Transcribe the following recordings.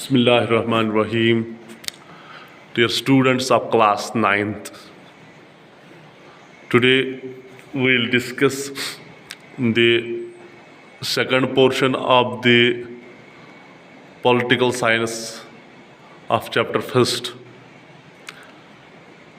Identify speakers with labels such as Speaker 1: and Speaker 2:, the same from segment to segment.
Speaker 1: Bismillahirrahmanirrahim. Dear students of class 9th, today we'll discuss the second portion of the political science of chapter first.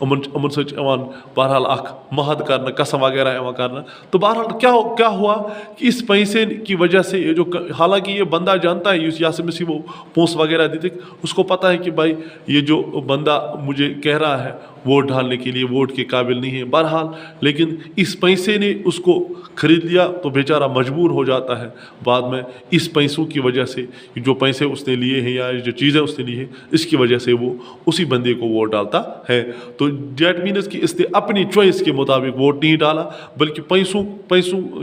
Speaker 1: امن سچ ایوان بہرحال اخ مہد کرنا قسم وغیرہ ایوان کرنا. تو بہرحال کیا ہوا کہ اس پیسے کی وجہ سے یہ جو حالانکہ یہ بندہ جانتا ہے یا سے مسی وہ پونس وغیرہ دیتے اس کو پتہ ہے کہ بھائی یہ جو بندہ مجھے کہہ رہا ہے ووٹ ڈالنے کے لیے ووٹ کے قابل نہیں ہے بہرحال, لیکن اس پیسے نے اس کو خرید لیا تو بیچارہ مجبور ہو جاتا ہے بعد میں اس پیسوں کی وجہ سے جو پیسے اس نے لیے ہیں یا جو چیزیں اس نے لی ہیں اس کی وجہ سے وہ اسی بندے کو ووٹ ڈالتا ہے. تو دیٹ مینس کہ اس نے اپنی چوائس کے مطابق ووٹ نہیں ڈالا بلکہ پیسوں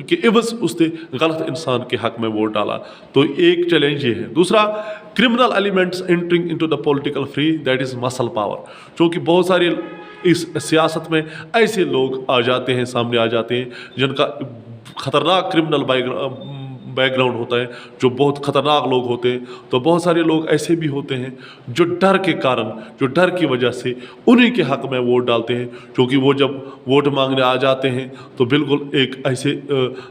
Speaker 1: کے عوض اس نے غلط انسان کے حق میں ووٹ ڈالا. تو ایک چیلنج یہ ہے. دوسرا criminal elements entering into the political free, that is muscle power. چونکہ بہت سارے اس سیاست میں ایسے لوگ آ جاتے ہیں سامنے آ جاتے ہیں جن کا خطرناک کرمنل بیک گراؤنڈ ہوتا ہے, جو بہت خطرناک لوگ ہوتے ہیں. تو بہت سارے لوگ ایسے بھی ہوتے ہیں جو ڈر کے کارن, جو ڈر کی وجہ سے انہی کے حق میں ووٹ ڈالتے ہیں, کیونکہ وہ جب ووٹ مانگنے آ جاتے ہیں تو بالکل ایک ایسے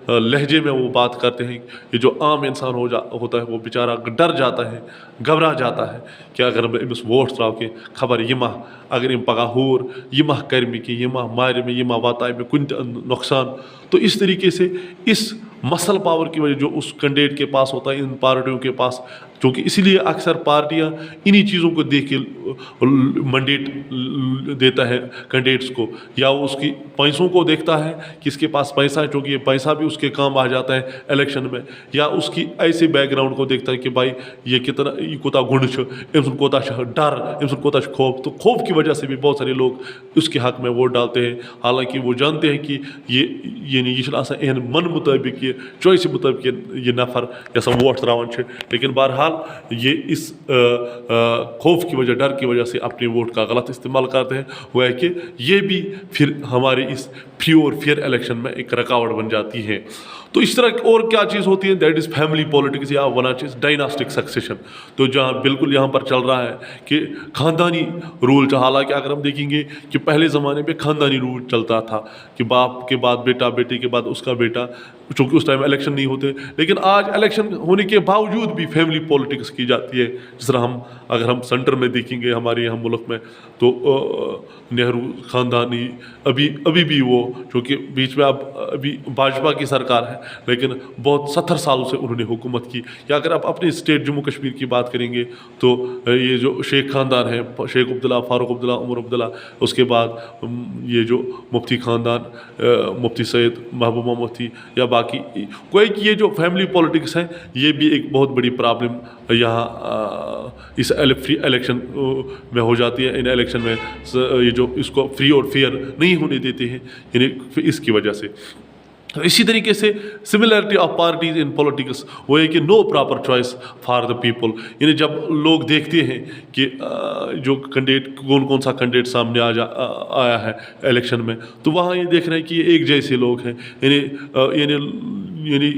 Speaker 1: لہجے میں وہ بات کرتے ہیں کہ جو عام انسان ہوتا ہے وہ بیچارہ ڈر جاتا ہے, گھبرا جاتا ہے کہ اگر میں امس ووٹ تراو کہ خبر یہ ماہ اگر ام پگہ ہور یہ ماہ کر میں کہ یہ ماہ مارِ میں یہ ماہ واتائے میں کن نقصان. تو اس طریقے سے اس مسل پاور کی وجہ جو اس کینڈیڈیٹ کے پاس ہوتا ہے ان پارٹیوں کے پاس, کیونکہ اسی لیے اکثر پارٹیاں انہی چیزوں کو دیکھ کے منڈیٹ دیتا ہے کینڈیڈیٹس کو, یا وہ اس کی پیسوں کو دیکھتا ہے کہ اس کے پاس پیسہ ہے چونکہ یہ پیسہ بھی اس کے کام آ جاتا ہے الیکشن میں, یا اس کی ایسے بیک گراؤنڈ کو دیکھتا ہے کہ بھائی یہ کتنا یہ کوتا گنڈ چھ ام سن کوتا ڈر ام سن کوتا خوف. تو خوف کی وجہ سے بھی بہت سارے لوگ اس کے حق میں ووٹ ڈالتے ہیں, حالانکہ وہ جانتے ہیں کہ یہ آسان اہن من مطابق یہ چوائس مطابق یہ نفر یس ووٹ تراوان چھ, لیکن بہرحال یہ اس خوف کی وجہ ڈر کی وجہ سے اپنے ووٹ کا غلط استعمال کرتے ہیں. وہ ہے کہ یہ بھی پھر ہمارے اس فری اور فیئر الیکشن میں ایک رکاوٹ بن جاتی ہے. تو اس طرح اور کیا چیز ہوتی ہے, دیٹ از فیملی پولیٹکس یا ون چیز ڈائناسٹک سکسیشن. تو جہاں بالکل یہاں پر چل رہا ہے کہ خاندانی رول, حالانکہ اگر ہم دیکھیں گے کہ پہلے زمانے میں خاندانی رول چلتا تھا کہ باپ کے بعد بیٹا, بیٹے کے بعد اس کا بیٹا, چونکہ اس ٹائم الیکشن نہیں ہوتے. لیکن آج الیکشن ہونے کے باوجود بھی فیملی پولیٹکس کی جاتی ہے. جس طرح اگر ہم سینٹر میں دیکھیں گے ہمارے یہاں ملک میں تو نہرو خاندانی ابھی بھی وہ, چونکہ بیچ میں اب ابھی بھاجپا کی سرکار ہے لیکن بہت 70 سالوں سے انہوں نے حکومت کی. یا اگر آپ اپنے اسٹیٹ جموں کشمیر کی بات کریں گے تو یہ جو شیخ خاندان ہے, شیخ عبداللہ, فاروق عبداللہ, عمر عبداللہ, اس کے بعد یہ جو مفتی خاندان, مفتی سید محبوبہ مفتی, یا باقی کوئی کہ یہ جو فیملی پولیٹکس ہے یہ بھی ایک بہت بڑی پرابلم یہاں اس فری الیکشن میں ہو جاتی ہے. ان الیکشن میں یہ جو اس کو فری اور فیئر نہیں ہونے دیتے ہیں یعنی اس کی وجہ سے. اسی طریقے سے similarity of parties in politics وہ ہے کہ no proper choice for the people. یعنی جب لوگ دیکھتے ہیں کہ جو کینڈیڈیٹ کون سا کینڈیڈیٹ سامنے آیا ہے الیکشن میں, تو وہاں یہ دیکھ رہے ہیں کہ یہ ایک جیسے لوگ ہیں, یعنی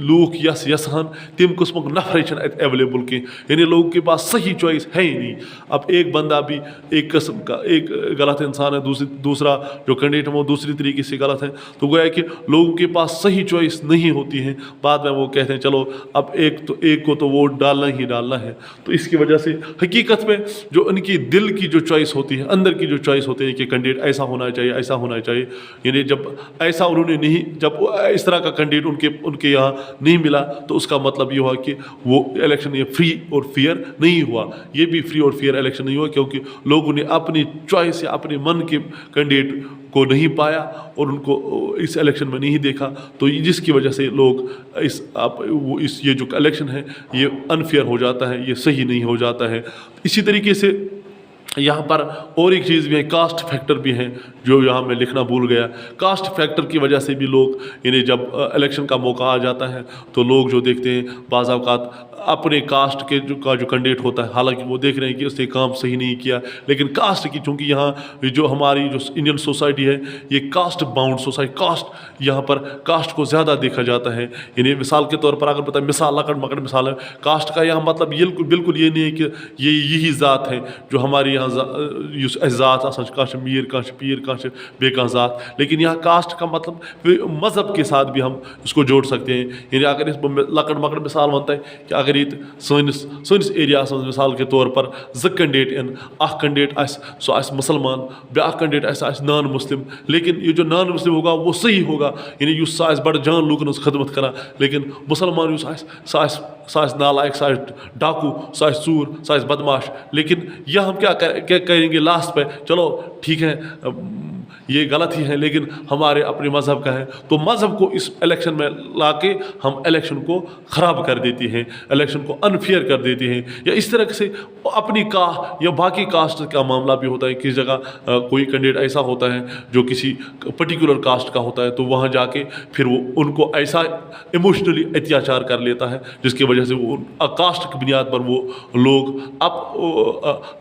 Speaker 1: لوگ یسان تم قسمک نفر اتنے اویلیبل کی, یعنی لوگوں کے پاس صحیح چوائس ہے ہی نہیں. اب ایک بندہ بھی ایک قسم کا ایک غلط انسان ہے, دوسرا جو کینڈیڈیٹ ہے وہ دوسری طریقے سے غلط ہے. تو گویا کہ لوگوں کے پاس صحیح چوائس نہیں ہوتی ہے, بعد میں وہ کہتے ہیں چلو اب ایک کو تو ووٹ ڈالنا ہی ڈالنا ہے. تو اس کی وجہ سے حقیقت میں جو ان کی دل کی جو چوائس ہوتی ہے, اندر کی جو چوائس ہوتی ہے کہ کینڈیڈیٹ ایسا ہونا چاہیے ایسا ہونا چاہیے, یعنی جب ایسا انہوں نے نہیں, جب اس طرح کا کینڈیڈیٹ ان کے یہاں نہیں ملا تو اس کا مطلب یہ ہوا کہ وہ الیکشن یہ فری اور فیئر نہیں ہوا. یہ بھی فری اور فیئر الیکشن نہیں ہوا کیونکہ لوگوں نے اپنی چوائس یا اپنے من کے کینڈیڈیٹ کو نہیں پایا اور ان کو اس الیکشن میں نہیں دیکھا. تو جس کی وجہ سے لوگ یہ جو الیکشن ہے یہ انفیئر ہو جاتا ہے, یہ صحیح نہیں ہو جاتا ہے. اسی طریقے سے یہاں پر اور ایک چیز بھی ہے, کاسٹ فیکٹر بھی ہیں جو یہاں میں لکھنا بھول گیا. کاسٹ فیکٹر کی وجہ سے بھی لوگ یعنی جب الیکشن کا موقع آ جاتا ہے تو لوگ جو دیکھتے ہیں بعض اوقات اپنے کاسٹ کے جو کینڈیڈیٹ ہوتا ہے, حالانکہ وہ دیکھ رہے ہیں کہ اس نے کام صحیح نہیں کیا, لیکن کاسٹ کی چونکہ یہاں جو ہماری جو انڈین سوسائٹی ہے یہ کاسٹ باؤنڈ سوسائٹی, کاسٹ یہاں پر کاسٹ کو زیادہ دیکھا جاتا ہے. یعنی مثال کے طور پر اگر بتائیں, مثال لکڑ مکڑ مثال ہے, کاسٹ کا یہاں مطلب بالکل یہ نہیں ہے کہ یہی ذات ہے جو ہمارے ذات آسان کانچ میر کانچ پیر کانچ بے کان ذات. لیکن یہاں کاسٹ کا مطلب مذہب کے ساتھ بھی ہم اس کو جوڑ سکتے ہیں. یعنی اگر اس لکڑ مکڑ مثال ونتا ہے کہ اگر یہ سنس ایریاس من مثال کے طور پر زٕ کینڈیڈیٹ ان اخ کینڈیڈیٹ سو مسلمان بیاکھ کینڈیڈیٹ نان مسلم. لیکن یہ جو نان مسلم ہوگا وہ صحیح ہوگا, یعنی سہ بڑ جان لوکن ہز خدمت کران. لیکن مسلمان سہ نالائق, سہ ڈاکو, سہ ژوٗر, سہ بدماش. لیکن یہ ہم کیا کریں گے لاسٹ پہ, چلو ٹھیک ہے یہ غلط ہی ہے لیکن ہمارے اپنے مذہب کا ہے, تو مذہب کو اس الیکشن میں لا کے ہم الیکشن کو خراب کر دیتے ہیں, الیکشن کو انفیئر کر دیتے ہیں. یا اس طرح سے اپنی یا باقی کاسٹ کا معاملہ بھی ہوتا ہے. کسی جگہ کوئی کینڈیڈیٹ ایسا ہوتا ہے جو کسی پرٹیکولر کاسٹ کا ہوتا ہے, تو وہاں جا کے پھر وہ ان کو ایسا ایموشنلی اتیاچار کر لیتا ہے جس کی وجہ سے وہ کاسٹ کی بنیاد پر وہ لوگ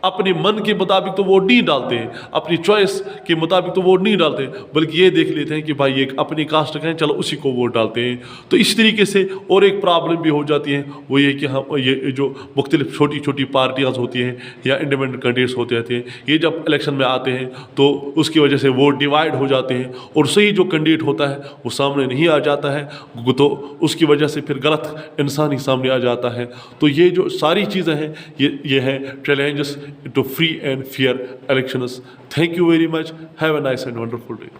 Speaker 1: اپنے من کے مطابق تو ووٹ نہیں ڈالتے ہیں, اپنی چوائس کے مطابق تو ووٹ نہیں ڈالتے, بلکہ یہ دیکھ لیتے ہیں کہ بھائی یہ اپنی کاسٹ کا ہے چلو اسی کو ووٹ ڈالتے ہیں. تو اس طریقے سے اور ایک پرابلم بھی ہو جاتی ہے, وہ یہ کہ ہم یہ جو مختلف چھوٹی چھوٹی پارٹیاں ہوتی ہیں یا انڈیپینڈنٹ کینڈیڈیٹس ہوتے رہتے ہیں, یہ جب الیکشن میں آتے ہیں تو اس کی وجہ سے ووٹ ڈیوائڈ ہو جاتے ہیں اور صحیح جو کینڈیڈیٹ ہوتا ہے وہ سامنے نہیں آ جاتا ہے, تو اس کی وجہ سے پھر غلط انسان ہی سامنے آ جاتا ہے. تو یہ جو ساری چیزیں ہیں یہ ہیں challenges to free and fair elections. Thank you very much. Have a nice and wonderful day.